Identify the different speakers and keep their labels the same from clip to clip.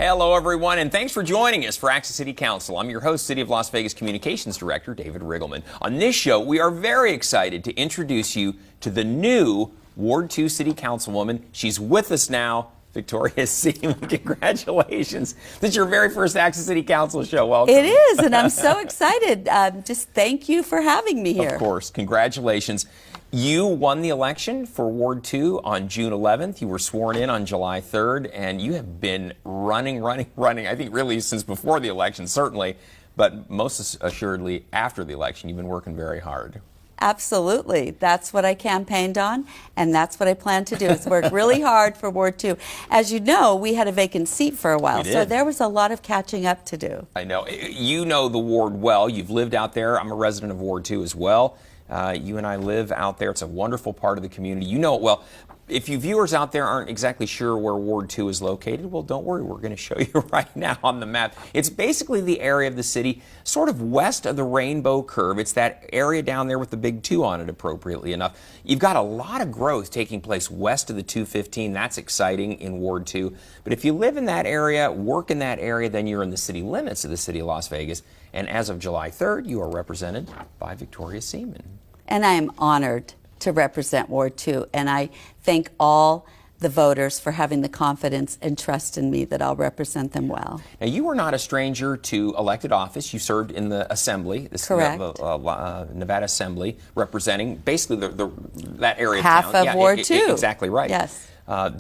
Speaker 1: Hello, everyone, and thanks for joining us for Access City Council. I'm your host, City of Las Vegas Communications Director, David Riggleman. On this show, we are very excited to introduce you to the new Ward 2 City Councilwoman. She's with us now, Victoria Seaman. Congratulations. This is your very first Access City Council show. Welcome.
Speaker 2: It is, and I'm so excited. Just thank you for having me here.
Speaker 1: Of course. Congratulations. You won the election for Ward 2 on June 11th. You were sworn in on July 3rd, and you have been running, I think really since before the election, certainly, but most assuredly after the election. You've been working very hard.
Speaker 2: Absolutely. That's what I campaigned on, and that's what I plan to do, is work really hard for Ward 2. As you know, we had a vacant seat for a while, so there was a lot of catching up to do.
Speaker 1: I know. You know the ward well. You've lived out there. I'm a resident of Ward 2 as well. You and I live out there. It's a wonderful part of the community. You know it well. If you viewers out there aren't exactly sure where Ward 2 is located, well, don't worry. We're going to show you right now on the map. It's basically the area of the city sort of west of the Rainbow Curve. It's that area down there with the big 2 on it, appropriately enough. You've got a lot of growth taking place west of the 215. That's exciting in Ward 2. But if you live in that area, work in that area, then you're in the city limits of the city of Las Vegas. And as of July 3rd, you are represented by Victoria Seaman.
Speaker 2: And I am honored to represent Ward 2, and I thank all the voters for having the confidence and trust in me that I'll represent them well.
Speaker 1: Now, you are not a stranger to elected office. You served in the Assembly, the Nevada Assembly, representing basically that area
Speaker 2: Half
Speaker 1: of town.
Speaker 2: Of Ward 2.
Speaker 1: Exactly right.
Speaker 2: Yes.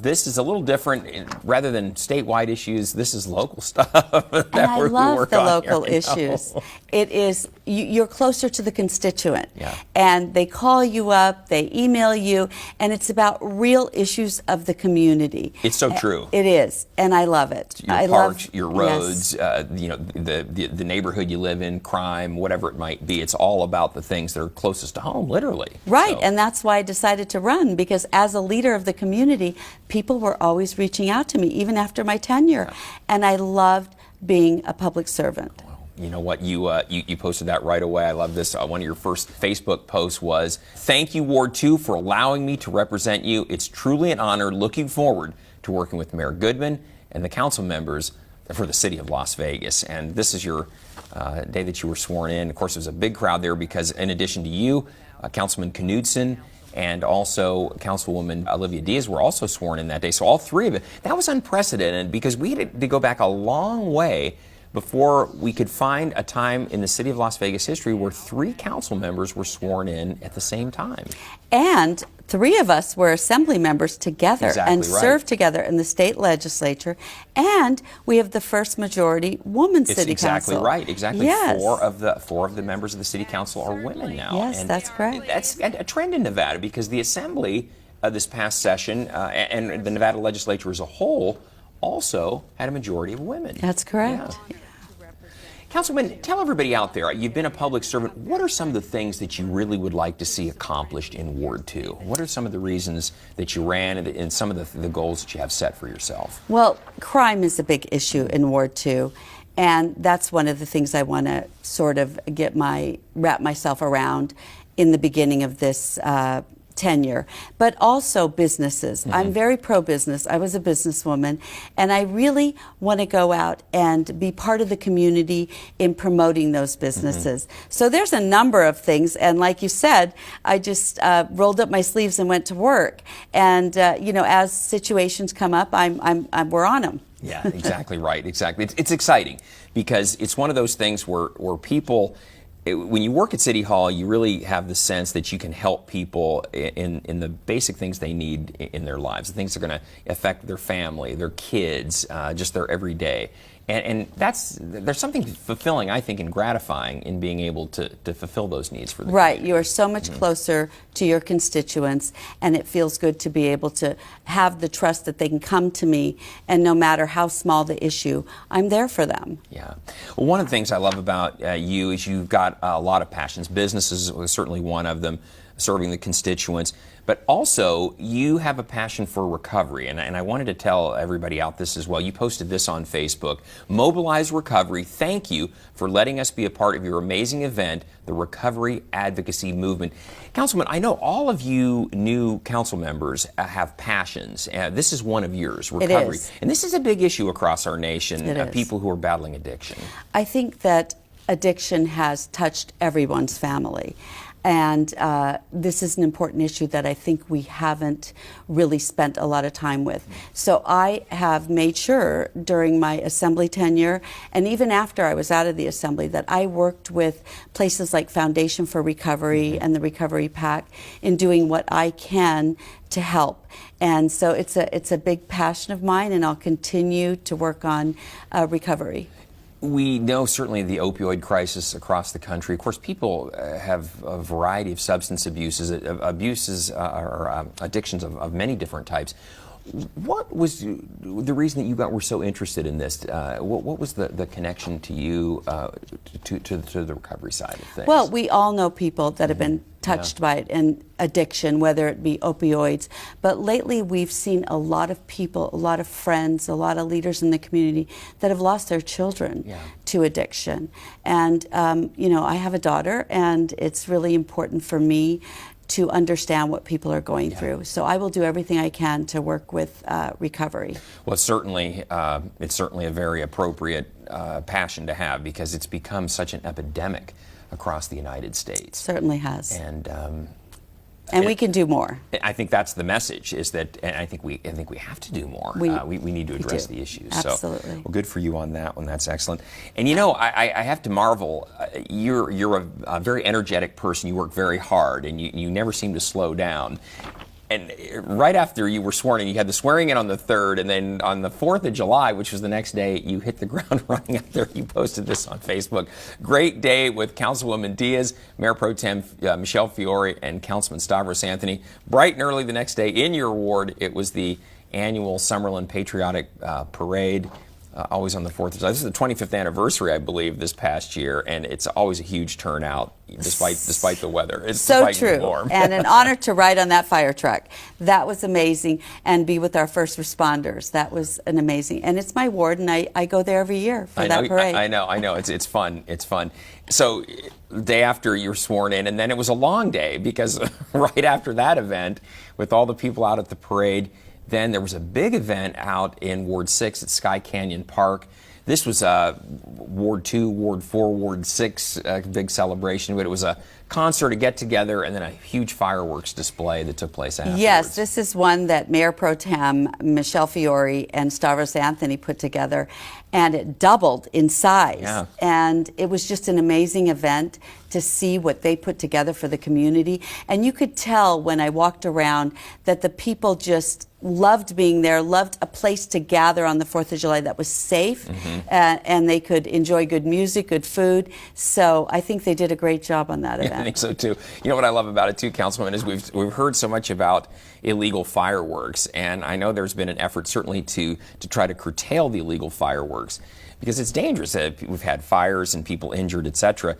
Speaker 1: This is a little different. Rather than statewide issues, this is local stuff.
Speaker 2: And I love the local issues. It is, you're closer to the constituent.
Speaker 1: Yeah.
Speaker 2: And they call you up, they email you, and it's about real issues of the community.
Speaker 1: It's so true.
Speaker 2: It is, and I love it.
Speaker 1: Your parks, your roads, yes. You know, the neighborhood you live in, crime, whatever it might be. It's all about the things that are closest to home, literally.
Speaker 2: Right,
Speaker 1: So.
Speaker 2: and that's why I decided to run, because as a leader of the community, people were always reaching out to me, even after my tenure. Yeah. And I loved being a public servant.
Speaker 1: You know what, you posted that right away. I love this. One of your first Facebook posts was, "Thank you, Ward 2, for allowing me to represent you. It's truly an honor. Looking forward to working with Mayor Goodman and the council members for the city of Las Vegas." And this is your day that you were sworn in. Of course, there was a big crowd there because in addition to you, Councilman Knudsen and also Councilwoman Olivia Diaz were also sworn in that day. So all three of it. That was unprecedented because we had to go back a long way before we could find a time in the city of Las Vegas history where 3 council members were sworn in at the same time.
Speaker 2: And 3 of us were assembly members together and served together in the state legislature. And we have the first majority woman city council.
Speaker 1: Exactly right. Exactly.
Speaker 2: Yes.
Speaker 1: 4 of the members of the city council are women now.
Speaker 2: Yes,
Speaker 1: and
Speaker 2: that's correct.
Speaker 1: That's a trend in Nevada because the assembly this past session and the Nevada legislature as a whole also had a majority of women.
Speaker 2: That's correct.
Speaker 1: Yeah. Councilman, tell everybody out there, you've been a public servant. What are some of the things that you really would like to see accomplished in Ward 2? What are some of the reasons that you ran and some of the goals that you have set for yourself?
Speaker 2: Well, crime is a big issue in Ward 2, and that's one of the things I want to sort of wrap myself around in the beginning of this tenure, but also businesses. I'm very pro-business. I was a businesswoman, and I really want to go out and be part of the community in promoting those businesses. So there's a number of things, and like you said, I just rolled up my sleeves and went to work. And you know, as situations come up, we're on them.
Speaker 1: Yeah, exactly right. Exactly. It's exciting because it's one of those things where people. When you work at City Hall, you really have the sense that you can help people in the basic things they need in their lives, the things that are going to affect their family, their kids, just their everyday. And there's something fulfilling, I think, and gratifying in being able to fulfill those needs for the community.
Speaker 2: You are so much closer to your constituents, and it feels good to be able to have the trust that they can come to me, and no matter how small the issue, I'm there for them.
Speaker 1: Yeah. Well, one of the things I love about you is you've got a lot of passions. Business is certainly one of them. serving the constituents. But also, you have a passion for recovery, and I wanted to tell everybody out this as well. You posted this on Facebook. Mobilize Recovery, thank you for letting us be a part of your amazing event, the Recovery Advocacy Movement. Councilman, I know all of you new council members have passions. This is one of yours, recovery.
Speaker 2: It is.
Speaker 1: And this is a big issue across our nation,
Speaker 2: It is.
Speaker 1: people who are battling addiction.
Speaker 2: I think that addiction has touched everyone's family. And this is an important issue that I think we haven't really spent a lot of time with. So I have made sure during my assembly tenure, and even after I was out of the assembly, that I worked with places like Foundation for Recovery and the Recovery PAC in doing what I can to help. And so it's a big passion of mine, and I'll continue to work on recovery.
Speaker 1: We know certainly the opioid crisis across the country. Of course, people have a variety of substance abuses or addictions of many different types. What was the reason that you were so interested in this? What was the connection to you to the recovery side of things?
Speaker 2: Well, we all know people that have been touched by it and addiction, whether it be opioids. But lately we've seen a lot of people, a lot of friends, a lot of leaders in the community that have lost their children to addiction. And, you know, I have a daughter, and it's really important for me to understand what people are going through. So I will do everything I can to work with recovery.
Speaker 1: Well, it's certainly a very appropriate passion to have, because it's become such an epidemic across the United States.
Speaker 2: Certainly has.
Speaker 1: And
Speaker 2: we can do more.
Speaker 1: I think that's the message, is that, and I think we have to do more. We need to address the issues.
Speaker 2: Absolutely.
Speaker 1: So, well, good for you on that one. That's excellent. And you know, I have to marvel. You're a very energetic person. You work very hard, and you never seem to slow down. And right after you were sworn in, you had the swearing in on the 3rd, and then on the 4th of July, which was the next day, you hit the ground running out there. You posted this on Facebook. Great day with Councilwoman Diaz, Mayor Pro Tem Michelle Fiore, and Councilman Stavros Anthony. Bright and early the next day in your ward, it was the annual Summerlin Patriotic Parade. Always on the 4th of July. This is the 25th anniversary, I believe, this past year, and it's always a huge turnout, despite the weather. It's
Speaker 2: so true,
Speaker 1: warm.
Speaker 2: And an honor to ride on that fire truck. That was amazing, and be with our first responders. That was an amazing, and it's my ward, and I go there every year for that parade.
Speaker 1: I know. It's fun. It's fun. So, the day after you were sworn in, and then it was a long day, because right after that event, with all the people out at the parade, then there was a big event out in Ward 6 at Sky Canyon Park. This was Ward 2, Ward 4, Ward 6, big celebration, but it was a concert, a get-together, and then a huge fireworks display that took place afterwards.
Speaker 2: Yes, this is one that Mayor Pro Tem Michelle Fiore and Stavros Anthony put together, and it doubled in size.
Speaker 1: Yeah.
Speaker 2: And it was just an amazing event to see what they put together for the community. And you could tell when I walked around that the people just loved being there, loved a place to gather on the 4th of July that was safe, and they could enjoy good music, good food. So I think they did a great job on that event.
Speaker 1: I think so too. You know what I love about it too, Councilwoman, is we've heard so much about illegal fireworks, and I know there's been an effort certainly to try to curtail the illegal fireworks, because it's dangerous. We've had fires and people injured, etc.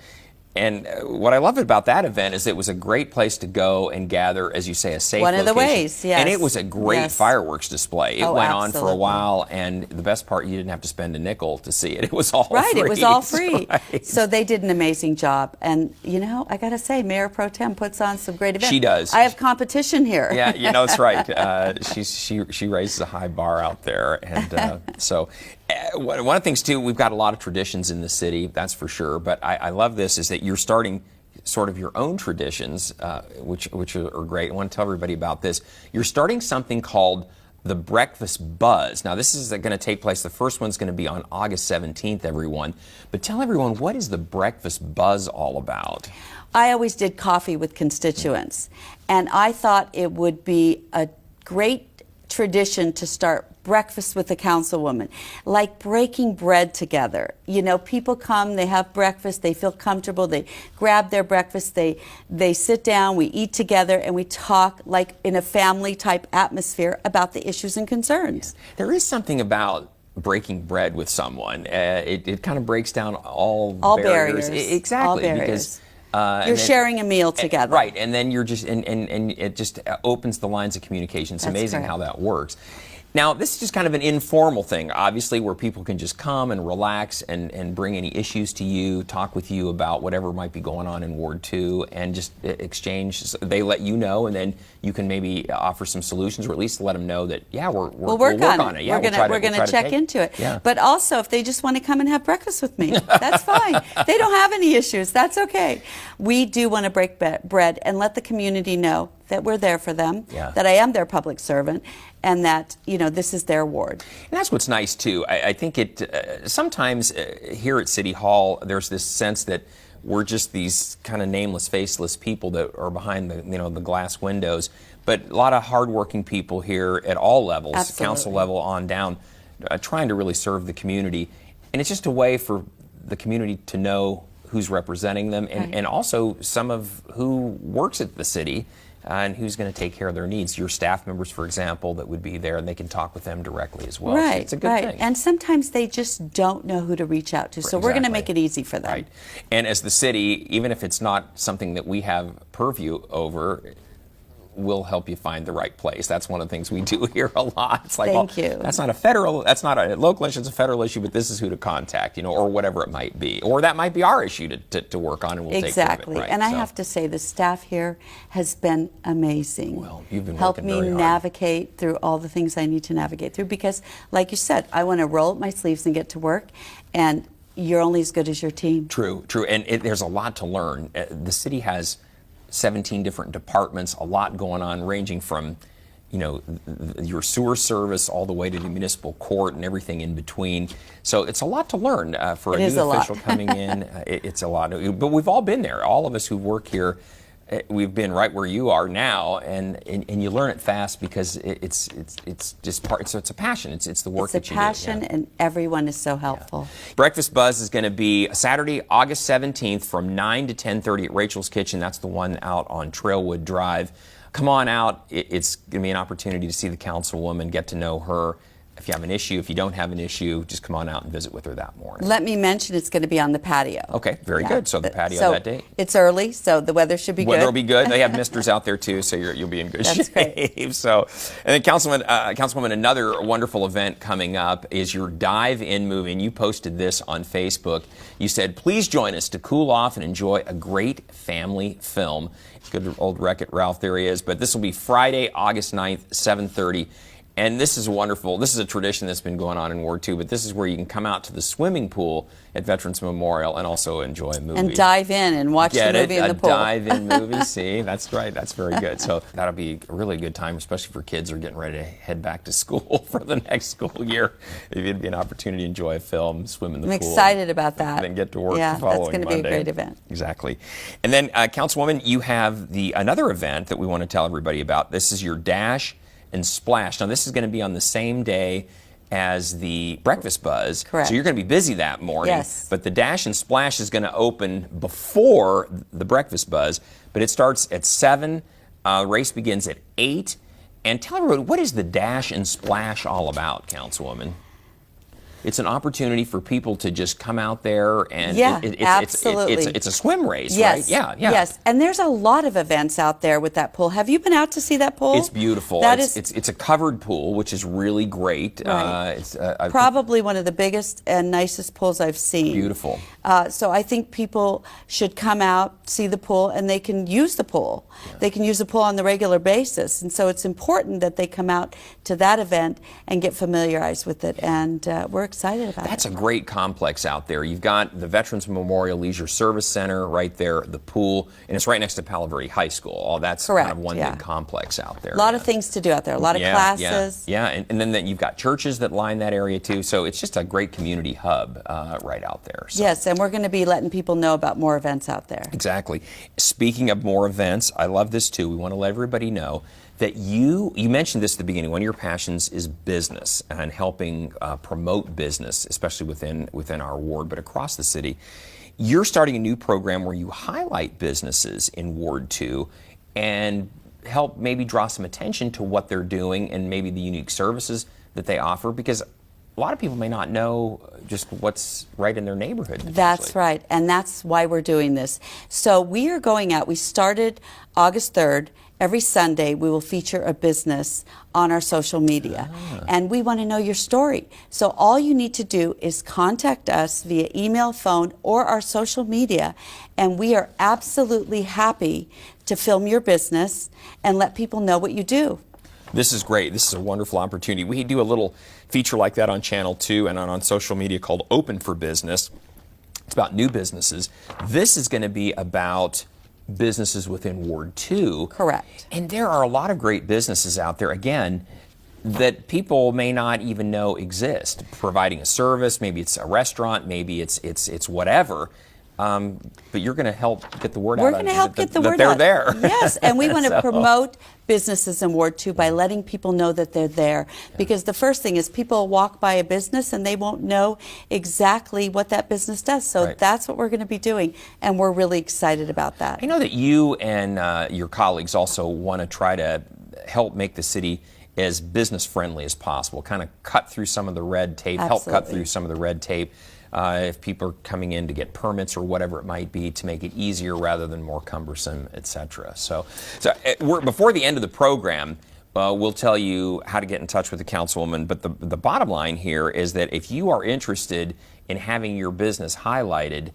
Speaker 1: And what I love about that event is it was a great place to go and gather, as you say, a safe
Speaker 2: One of the
Speaker 1: location.
Speaker 2: ways, yes.
Speaker 1: And it was a great fireworks display. It went on for a
Speaker 2: absolutely.
Speaker 1: while, and the best part, you didn't have to spend a nickel to see it. It was all free.
Speaker 2: Right, it was all free.
Speaker 1: Right.
Speaker 2: So they did an amazing job. And, you know, I got to say, Mayor Pro Tem puts on some great events.
Speaker 1: She does.
Speaker 2: I have competition here.
Speaker 1: Yeah, you know, that's right. She raises a high bar out there. And so one of the things, too, we've got a lot of traditions in the city, that's for sure. But I love this, is that you're starting sort of your own traditions, which are great. I want to tell everybody about this. You're starting something called the Breakfast Buzz. Now, this is going to take place. The first one's going to be on August 17th, everyone. But tell everyone, what is the Breakfast Buzz all about?
Speaker 2: I always did coffee with constituents, and I thought it would be a great tradition to start breakfast with a councilwoman, like breaking bread together. You know, people come, they have breakfast, they feel comfortable, they grab their breakfast, they sit down, we eat together, and we talk like in a family type atmosphere about the issues and concerns.
Speaker 1: There is something about breaking bread with someone. It kind of breaks down all
Speaker 2: barriers.
Speaker 1: Exactly,
Speaker 2: All barriers.
Speaker 1: because
Speaker 2: You're sharing a meal together.
Speaker 1: Right, and then you're just, and it just opens the lines of communication. It's amazing
Speaker 2: correct.
Speaker 1: how that works. Now, this is just kind of an informal thing, obviously, where people can just come and relax and bring any issues to you, talk with you about whatever might be going on in Ward 2, and just exchange. They let you know, and then you can maybe offer some solutions, or at least let them know that, yeah, we'll work on it. Yeah,
Speaker 2: we're going to check into it.
Speaker 1: Yeah.
Speaker 2: But also, if they just want to come and have breakfast with me, that's fine. They don't have any issues. That's okay. We do want to break bread and let the community know that we're there for them, that I am their public servant, and that, you know, this is their ward.
Speaker 1: And that's what's nice, too. I think it sometimes here at City Hall, there's this sense that we're just these kind of nameless, faceless people that are behind the, you know, the glass windows. But a lot of hardworking people here at all levels,
Speaker 2: Absolutely.
Speaker 1: council level on down, trying to really serve the community. And it's just a way for the community to know who's representing them, and also some of who works at the city and who's going to take care of their needs. Your staff members, for example, that would be there, and they can talk with them directly as well.
Speaker 2: Right,
Speaker 1: So it's a good thing.
Speaker 2: And sometimes they just don't know who to reach out to, so we're going to make it easy for them.
Speaker 1: Right. And as the city, even if it's not something that we have purview over, we'll help you find the right place. That's one of the things we do here a lot. It's like,
Speaker 2: Thank you.
Speaker 1: That's not a local issue, it's a federal issue, but this is who to contact, you know, or whatever it might be. Or that might be our issue to work on, and we'll take care of it. Right.
Speaker 2: And I have to say, the staff here has been amazing.
Speaker 1: Well, you've been
Speaker 2: helped
Speaker 1: working
Speaker 2: me
Speaker 1: very hard.
Speaker 2: navigate through all the things I need to navigate through, because, like you said, I want to roll up my sleeves and get to work, and you're only as good as your team.
Speaker 1: True. And there's a lot to learn. The city has 17 different departments, a lot going on, ranging from, you know, your sewer service all the way to the municipal court and everything in between. So it's a lot to learn for a new official coming in. It's a lot. But we've all been there. All of us who work here, we've been right where you are now, and you learn it fast because it's just part. So it's a passion. It's the work that you do.
Speaker 2: It's a passion, and everyone is so helpful.
Speaker 1: Yeah. Breakfast Buzz is going to be Saturday, August 17th, from 9 to 10:30 at Rachel's Kitchen. That's the one out on Trailwood Drive. Come on out. It's going to be an opportunity to see the councilwoman, get to know her. If you have an issue, if you don't have an issue, just come on out and visit with her that morning.
Speaker 2: Let me mention it's going to be on the patio.
Speaker 1: Okay, very good. So the patio that day.
Speaker 2: It's early, so the weather should be good.
Speaker 1: Weather will be good. They have misters out there too, so you'll be in good shape.
Speaker 2: Great.
Speaker 1: So, and then Councilwoman, another wonderful event coming up is your dive-in movie. And you posted this on Facebook. You said, "Please join us to cool off and enjoy a great family film." Good old Wreck-It Ralph, there he is. But this will be Friday, August 9th, 7:30. And this is wonderful. This is a tradition that's been going on in Ward 2, but this is where you can come out to the swimming pool at Veterans Memorial and also enjoy a movie.
Speaker 2: And dive in and watch the movie in the pool.
Speaker 1: A dive-in movie, see? That's right. That's very good. So that'll be a really good time, especially for kids who are getting ready to head back to school for the next school year. It'd be an opportunity to enjoy a film, swim in the pool.
Speaker 2: I'm excited about that.
Speaker 1: And then get to work the following Monday.
Speaker 2: Yeah, that's going to be a great event.
Speaker 1: Exactly. And then, Councilwoman, you have another event that we want to tell everybody about. This is your Dash and Splash. Now, this is going to be on the same day as the Breakfast Buzz.
Speaker 2: Correct.
Speaker 1: So you're going to be busy that morning.
Speaker 2: Yes.
Speaker 1: But the Dash and Splash is going to open before the Breakfast Buzz, but it starts at 7. Race begins at 8. And tell everybody, what is the Dash and Splash all about, Councilwoman? It's an opportunity for people to just come out there and
Speaker 2: absolutely.
Speaker 1: It's a swim race,
Speaker 2: yes,
Speaker 1: right? Yeah.
Speaker 2: Yes, and there's a lot of events out there with that pool. Have you been out to see that pool?
Speaker 1: It's beautiful. It's a covered pool, which is really great.
Speaker 2: Right. It's probably one of the biggest and nicest pools I've seen.
Speaker 1: Beautiful.
Speaker 2: So I think people should come out, see the pool, and they can use the pool. Yeah. They can use the pool on the regular basis, and so it's important that they come out to that event and get familiarized with it, and we're excited about it.
Speaker 1: That's a great complex out there. You've got the Veterans Memorial Leisure Service Center right there, the pool, and it's right next to Palo Verde High School. All that's
Speaker 2: correct,
Speaker 1: kind of one big complex out there.
Speaker 2: A lot of things to do out there, a lot of classes.
Speaker 1: Yeah. And then you've got churches that line that area too, so it's just a great community hub right out there. So.
Speaker 2: Yes, and we're going to be letting people know about more events out there.
Speaker 1: Exactly. Speaking of more events, I love this too. We want to let everybody know that you mentioned this at the beginning. One of your passions is business and helping promote business, especially within our ward, but across the city. You're starting a new program where you highlight businesses in Ward 2 and help maybe draw some attention to what they're doing and maybe the unique services that they offer, because a lot of people may not know just what's right in their neighborhood.
Speaker 2: That's right, and that's why we're doing this. So we are going out. We started August 3rd. Every Sunday, we will feature a business on our social media, and we want to know your story. So all you need to do is contact us via email, phone, or our social media, and we are absolutely happy to film your business and let people know what you do.
Speaker 1: This is great. This is a wonderful opportunity. We do a little feature like that on Channel 2 and on social media called Open for Business. It's about new businesses. This is going to be about businesses within Ward 2.
Speaker 2: Correct.
Speaker 1: And there are a lot of great businesses out there, again, that people may not even know exist, providing a service. Maybe it's a restaurant, maybe it's whatever. But you're going to help get the word out.
Speaker 2: We're going to help get the word
Speaker 1: that
Speaker 2: out.
Speaker 1: they're there.
Speaker 2: Yes, and we want to promote businesses in Ward 2 by letting people know that they're there. Because the first thing is people walk by a business and they won't know exactly what that business does. So that's what we're going to be doing, and we're really excited about that.
Speaker 1: I know that you and your colleagues also want to try to help make the city as business friendly as possible, kind of cut through some of the red tape, help cut through some of the red tape. If people are coming in to get permits or whatever it might be, to make it easier rather than more cumbersome, etc. So before the end of the program, we'll tell you how to get in touch with the councilwoman. But the bottom line here is that if you are interested in having your business highlighted,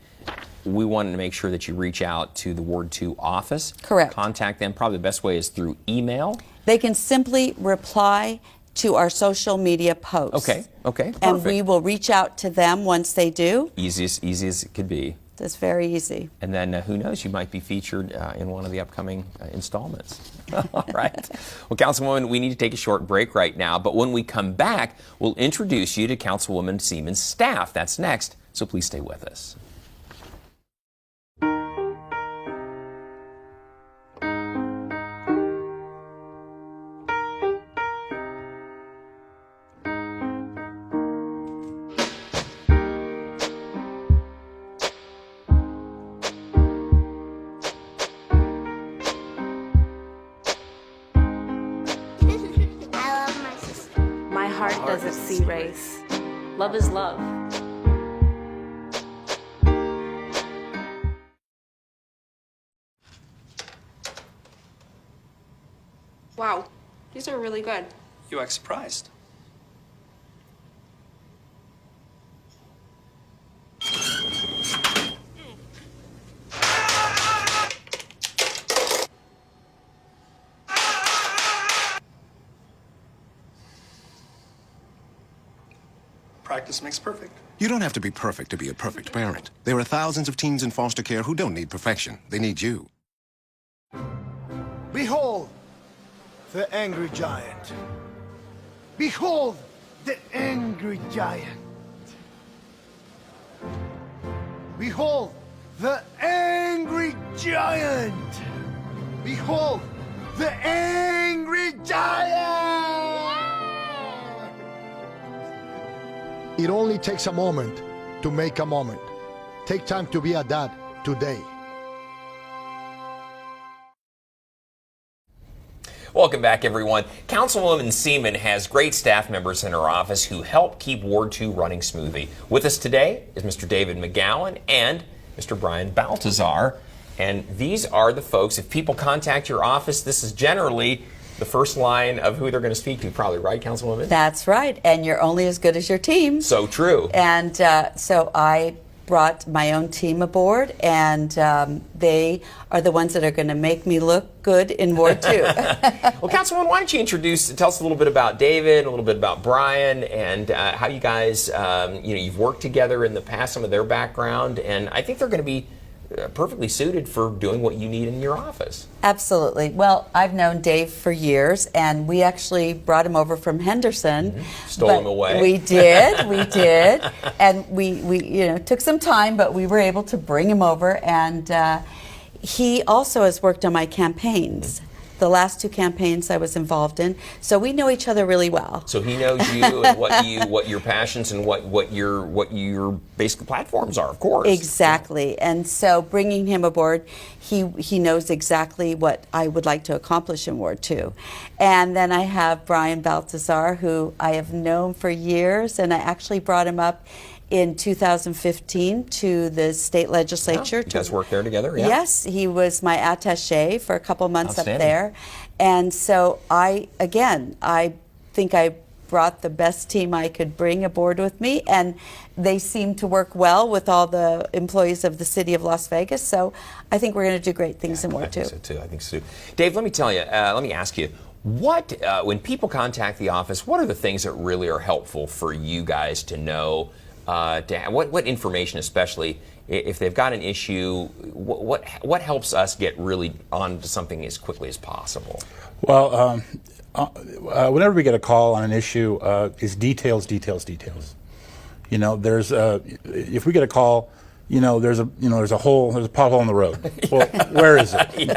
Speaker 1: we wanted to make sure that you reach out to the Ward 2 office.
Speaker 2: Correct.
Speaker 1: Contact them. Probably the best way is through email.
Speaker 2: They can simply reply to our social media posts.
Speaker 1: Okay, perfect.
Speaker 2: And we will reach out to them once they do.
Speaker 1: Easy as it could be.
Speaker 2: That's very easy.
Speaker 1: And then who knows, you might be featured in one of the upcoming installments. All right. Well, Councilwoman, we need to take a short break right now, but when we come back, we'll introduce you to Councilwoman Seaman's staff. That's next, so please stay with us.
Speaker 3: My heart doesn't see race. Love is love.
Speaker 4: Wow, these are really good.
Speaker 5: You act surprised. Practice makes perfect.
Speaker 6: You don't have to be perfect to be a perfect parent. There are thousands of teens in foster care who don't need perfection. They need you.
Speaker 7: Behold, the angry giant. Behold, the angry giant. Behold, the angry giant. Behold, the angry giant. It only takes a moment to make a moment. Take time to be a dad today.
Speaker 1: Welcome back, everyone. Councilwoman Seaman has great staff members in her office who help keep Ward 2 running smoothly. With us today is Mr. David McGowan and Mr. Brian Baltazar. And these are the folks, if people contact your office, this is generally the first line of who they're going to speak to, probably, right, Councilwoman?
Speaker 2: That's right, and you're only as good as your team.
Speaker 1: So true.
Speaker 2: And so I brought my own team aboard, and they are the ones that are going to make me look good in Ward 2.
Speaker 1: Well, Councilwoman, why don't you tell us a little bit about David, a little bit about Brian, and how you guys, you've worked together in the past, some of their background, and I think they're going to be perfectly suited for doing what you need in your office.
Speaker 2: Absolutely. Well, I've known Dave for years, and we actually brought him over from Henderson.
Speaker 1: Mm-hmm. Stole him away.
Speaker 2: We did, and we took some time, but we were able to bring him over, and he also has worked on my campaigns. the last 2 campaigns I was involved in. So we know each other really well.
Speaker 1: So he knows you and what your passions and what your basic platforms are, of course.
Speaker 2: Exactly. And so bringing him aboard, he knows exactly what I would like to accomplish in Ward 2. And then I have Brian Baltazar, who I have known for years, and I actually brought him up in 2015 to the state legislature.
Speaker 1: You guys worked there together, yeah?
Speaker 2: Yes, he was my attaché for a couple months up
Speaker 1: Outstanding.
Speaker 2: there. And so I think I brought the best team I could bring aboard with me, and they seem to work well with all the employees of the city of Las Vegas. So I think we're going to do great things in Ward 2.
Speaker 1: I think so too. Dave, let me tell you, let me ask you, what when people contact the office, what are the things that really are helpful for you guys to know? What information, especially if they've got an issue, what helps us get really onto something as quickly as possible?
Speaker 8: Well, whenever we get a call on an issue, is details. You know, there's if we get a call, there's a pothole in the road. Well, where is it?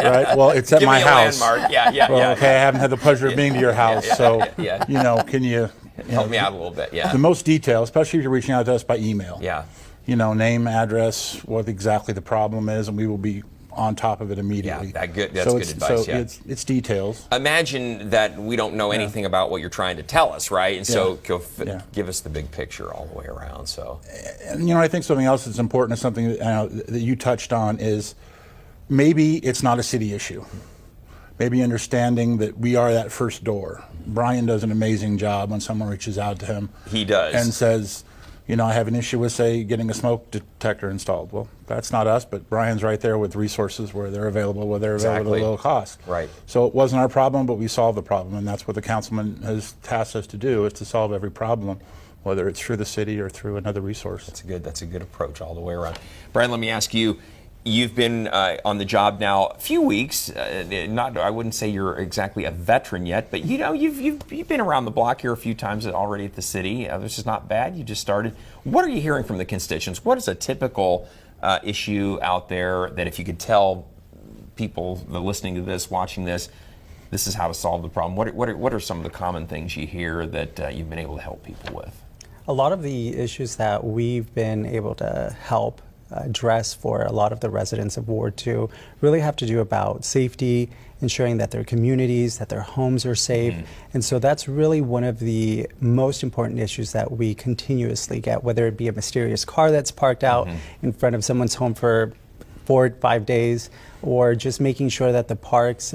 Speaker 8: Right. Well, it's at my house.
Speaker 1: Landmark.
Speaker 8: Well, okay, I haven't had the pleasure of being to your house, so can you
Speaker 1: help me out a little bit? Yeah.
Speaker 8: The most detail, especially if you're reaching out to us by email.
Speaker 1: Yeah.
Speaker 8: Name, address, what exactly the problem is, and we will be on top of it immediately.
Speaker 1: Yeah, that's good advice.
Speaker 8: So it's details.
Speaker 1: Imagine that we don't know anything about what you're trying to tell us, right? And so give us the big picture all the way around. So,
Speaker 8: and I think something else that's important is something that you touched on is maybe it's not a city issue. Maybe understanding that we are that first door. Brian does an amazing job when someone reaches out to him.
Speaker 1: He does.
Speaker 8: And says, I have an issue with, say, getting a smoke detector installed. Well, that's not us, but Brian's right there with resources where they're available at a low cost.
Speaker 1: Right.
Speaker 8: So it wasn't our problem, but we solved the problem, and that's what the councilman has tasked us to do, is to solve every problem, whether it's through the city or through another resource.
Speaker 1: That's a good approach all the way around. Brian, let me ask you. You've been on the job now a few weeks. I wouldn't say you're exactly a veteran yet, but you've been around the block here a few times already at the city. This is not bad. You just started. What are you hearing from the constituents? What is a typical issue out there that if you could tell people that are listening to this, watching this, this is how to solve the problem? What are some of the common things you hear that you've been able to help people with?
Speaker 9: A lot of the issues that we've been able to help address for a lot of the residents of Ward 2 really have to do about safety, ensuring that their communities, that their homes are safe. And so that's really one of the most important issues that we continuously get, whether it be a mysterious car that's parked out in front of someone's home for 4 or 5 days, or just making sure that the parks,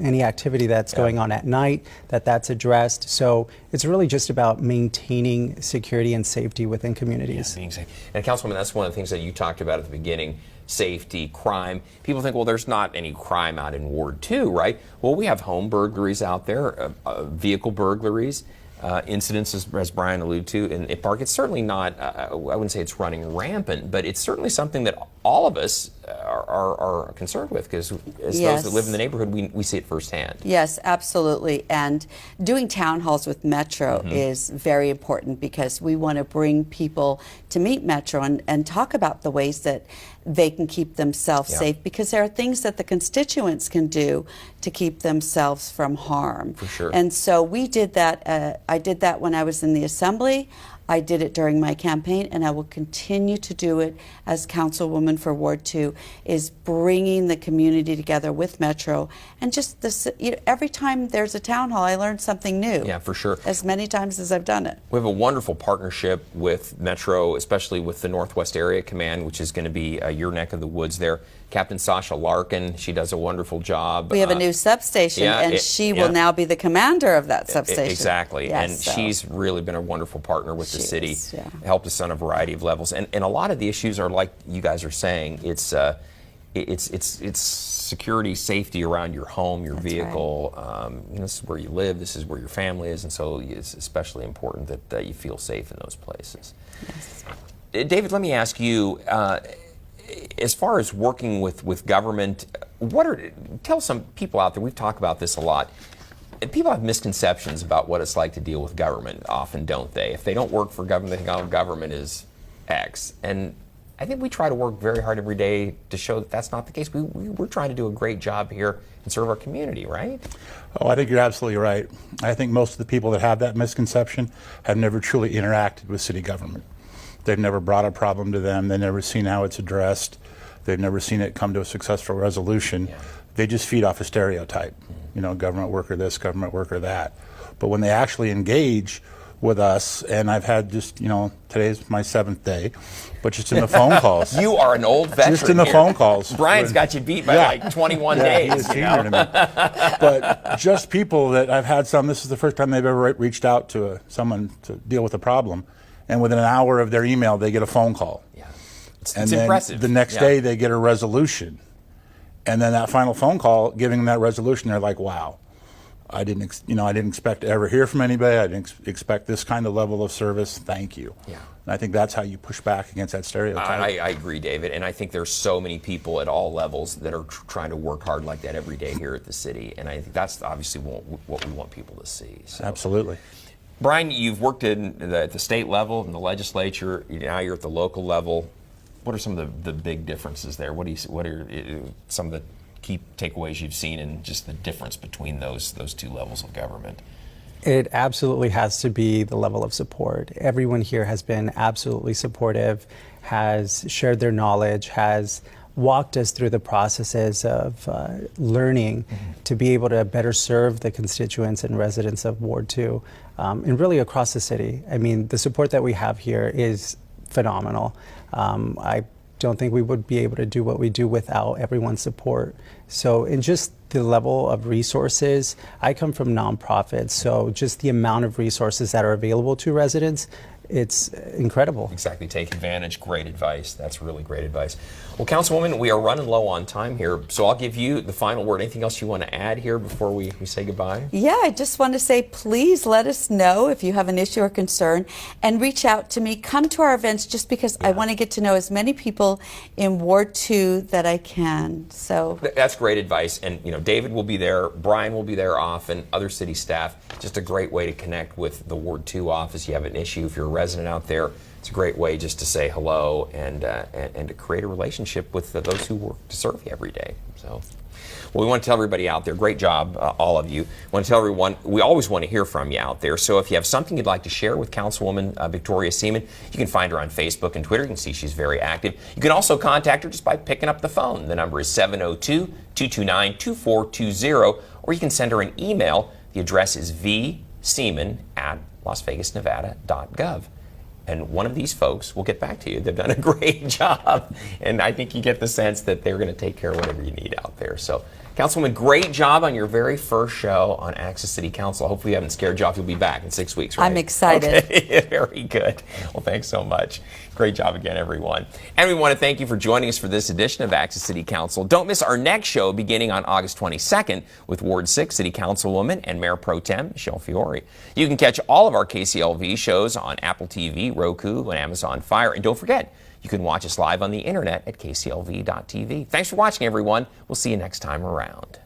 Speaker 9: any activity that's going on at night, that's addressed. So it's really just about maintaining security and safety within communities.
Speaker 1: Being safe. And Councilwoman, that's one of the things that you talked about at the beginning, safety, crime. People think, well, there's not any crime out in Ward 2, right? Well, we have home burglaries out there, vehicle burglaries. Incidents, as Brian alluded to, in Park. It's certainly not, I wouldn't say it's running rampant, but it's certainly something that all of us are concerned with, because as those that live in the neighborhood, we see it firsthand.
Speaker 2: Yes, absolutely. And doing town halls with Metro is very important, because we want to bring people to meet Metro and talk about the ways that they can keep themselves safe, because there are things that the constituents can do to keep themselves from harm.
Speaker 1: For sure.
Speaker 2: And so we did that. I did that when I was in the Assembly. I did it during my campaign, and I will continue to do it as Councilwoman for Ward 2, is bringing the community together with Metro. And just this, every time there's a town hall, I learn something new.
Speaker 1: Yeah, for sure.
Speaker 2: As many times as I've done it.
Speaker 1: We have a wonderful partnership with Metro, especially with the Northwest Area Command, which is going to be your neck of the woods there. Captain Sasha Larkin, she does a wonderful job.
Speaker 2: We have a new substation, and she will now be the commander of that substation.
Speaker 1: Exactly, and she's really been a wonderful partner with the city. Helped us on a variety of levels, and a lot of the issues are like you guys are saying. It's security, safety around your home, your vehicle. Right. This is where you live. This is where your family is, and so it's especially important that you feel safe in those places.
Speaker 2: Yes.
Speaker 1: David, let me ask you. As far as working with government, tell some people out there, we've talked about this a lot. People have misconceptions about what it's like to deal with government, often, don't they? If they don't work for government, they think, oh, government is X. And I think we try to work very hard every day to show that that's not the case. We're trying to do a great job here and serve our community, right?
Speaker 8: Oh, I think you're absolutely right. I think most of the people that have that misconception have never truly interacted with city government. They've never brought a problem to them. They've never seen how it's addressed. They've never seen it come to a successful resolution.
Speaker 1: Yeah.
Speaker 8: They just feed off a stereotype, government worker this, government worker that. But when they actually engage with us, and I've had just, today's my 7th day, but just in the phone calls.
Speaker 1: You are an old veteran.
Speaker 8: Just in the
Speaker 1: here.
Speaker 8: phone calls.
Speaker 1: Brian's got you beat by like 21 days.
Speaker 8: He is senior to me. But just people that I've had this is the first time they've ever reached out to someone to deal with a problem, and within an hour of their email, they get a phone call.
Speaker 1: Yeah.
Speaker 8: It's
Speaker 1: then impressive.
Speaker 8: The next day, they get a resolution. And then that final phone call, giving them that resolution, they're like, wow. I didn't expect to ever hear from anybody. I didn't expect this kind of level of service. Thank you.
Speaker 1: Yeah.
Speaker 8: And I think that's how you push back against that stereotype.
Speaker 1: I agree, David. And I think there's so many people at all levels that are trying to work hard like that every day here at the city. And I think that's obviously what we want people to see. So.
Speaker 8: Absolutely.
Speaker 1: Brian, you've worked at the state level, in the legislature. Now you're at the local level. What are some of the big differences there? What are some of the key takeaways you've seen and just the difference between those two levels of government?
Speaker 9: It absolutely has to be the level of support. Everyone here has been absolutely supportive, has shared their knowledge, has walked us through the processes of learning to be able to better serve the constituents and residents of Ward 2 and really across the city. I mean, the support that we have here is phenomenal. I don't think we would be able to do what we do without everyone's support. So in just the level of resources, I come from nonprofits, so just the amount of resources that are available to residents, it's incredible.
Speaker 1: Exactly. Take advantage. Great advice. That's really great advice. Well, Councilwoman, we are running low on time here, so I'll give you the final word. Anything else you want to add here before we say goodbye?
Speaker 2: Yeah, I just want to say, please let us know if you have an issue or concern and reach out to me. Come to our events just because I want to get to know as many people in Ward 2 that I can. So
Speaker 1: that's great advice. And, David will be there. Brian will be there often. Other city staff. Just a great way to connect with the Ward 2 office. You have an issue. If you're a resident out there, it's a great way just to say hello and to create a relationship with those who work to serve you every day. So, well, we want to tell everybody out there, great job, all of you. We want to tell everyone, we always want to hear from you out there. So if you have something you'd like to share with Councilwoman Victoria Seaman, you can find her on Facebook and Twitter. You can see she's very active. You can also contact her just by picking up the phone. The number is 702-229-2420, or you can send her an email. The address is vseaman@lasvegasnevada.gov. And one of these folks will get back to you. They've done a great job. And I think you get the sense that they're going to take care of whatever you need out there. So, Councilwoman, great job on your very first show on Access City Council. Hopefully you haven't scared you off. You'll be back in 6 weeks, right?
Speaker 2: I'm excited.
Speaker 1: Okay. Very good. Well, thanks so much. Great job again, everyone. And we want to thank you for joining us for this edition of Access City Council. Don't miss our next show beginning on August 22nd with Ward 6 City Councilwoman and Mayor Pro Tem Michelle Fiore. You can catch all of our KCLV shows on Apple TV, Roku, and Amazon Fire. And don't forget, you can watch us live on the internet at kclv.tv. Thanks for watching, everyone. We'll see you next time around.